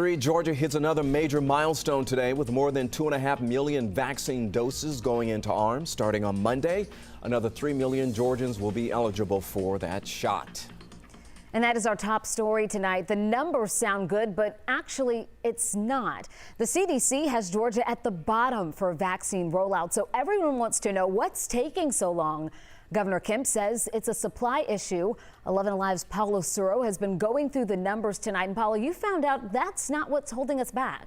Georgia hits another major milestone today with more than 2.5 million vaccine doses going into arms. Starting on Monday, another 3 million Georgians will be eligible for that shot. And that is our top story tonight. The numbers sound good, but actually it's not. The CDC has Georgia at the bottom for vaccine rollout, so everyone wants to know what's taking so long. Governor Kemp says it's a supply issue. 11 Alive's Paulo Suro has been going through the numbers tonight. And Paulo, you found out that's not what's holding us back.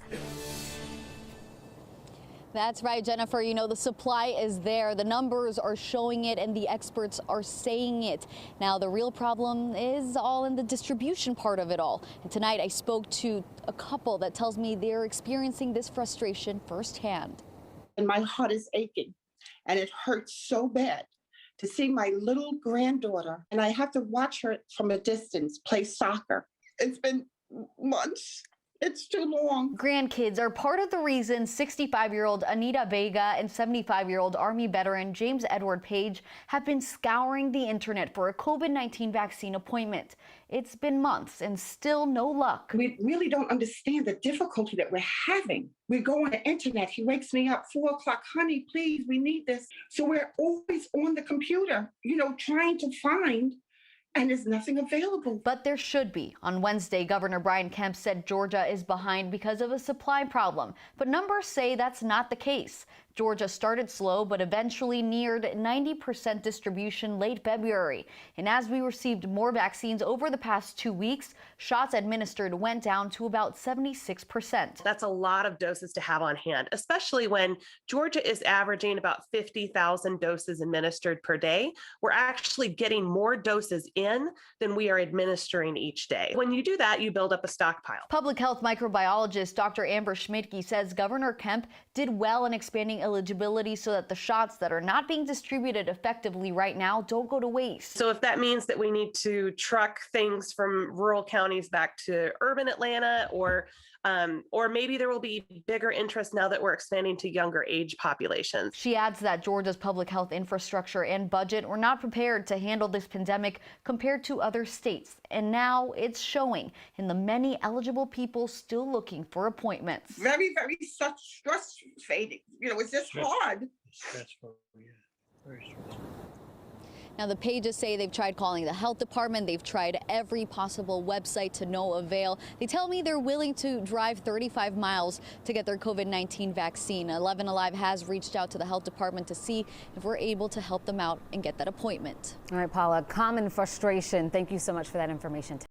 That's right, Jennifer. You know, the supply is there. The numbers are showing it and the experts are saying it. Now, the real problem is all in the distribution part of it all. And tonight I spoke to a couple that tells me they're experiencing this frustration firsthand. And my heart is aching and it hurts so bad to see my little granddaughter, and I have to watch her from a distance play soccer. It's been months. It's too long. Grandkids are part of the reason 65-year-old Anita Vega and 75-year-old Army veteran James Edward Page have been scouring the internet for a COVID-19 vaccine appointment. It's been months and still no luck. We really don't understand the difficulty that we're having. We go on the internet. He wakes me up 4 o'clock. Honey, please, we need this. So we're always on the computer, trying to find. And there's nothing available. But there should be. On Wednesday, Governor Brian Kemp said Georgia is behind because of a supply problem. But numbers say that's not the case. Georgia started slow, but eventually neared 90% distribution late February. And as we received more vaccines over the past 2 weeks, shots administered went down to about 76%. That's a lot of doses to have on hand, especially when Georgia is averaging about 50,000 doses administered per day. We're actually getting more doses in than we are administering each day. When you do that, you build up a stockpile. Public health microbiologist Dr. Amber Schmidtke says Governor Kemp did well in expanding eligibility so that the shots that are not being distributed effectively right now don't go to waste. So if that means that we need to truck things from rural counties back to urban Atlanta, or maybe there will be bigger interest now that we're expanding to younger age populations. She adds that Georgia's public health infrastructure and budget were not prepared to handle this pandemic compared to other states. And now it's showing in the many eligible people still looking for appointments. Very, very frustrating. It's just hard. Stressful, yeah. Very stressful. Now, the Pages say they've tried calling the health department. They've tried every possible website to no avail. They tell me they're willing to drive 35 miles to get their COVID-19 vaccine. 11 Alive has reached out to the health department to see if we're able to help them out and get that appointment. All right, Paula, common frustration. Thank you so much for that information.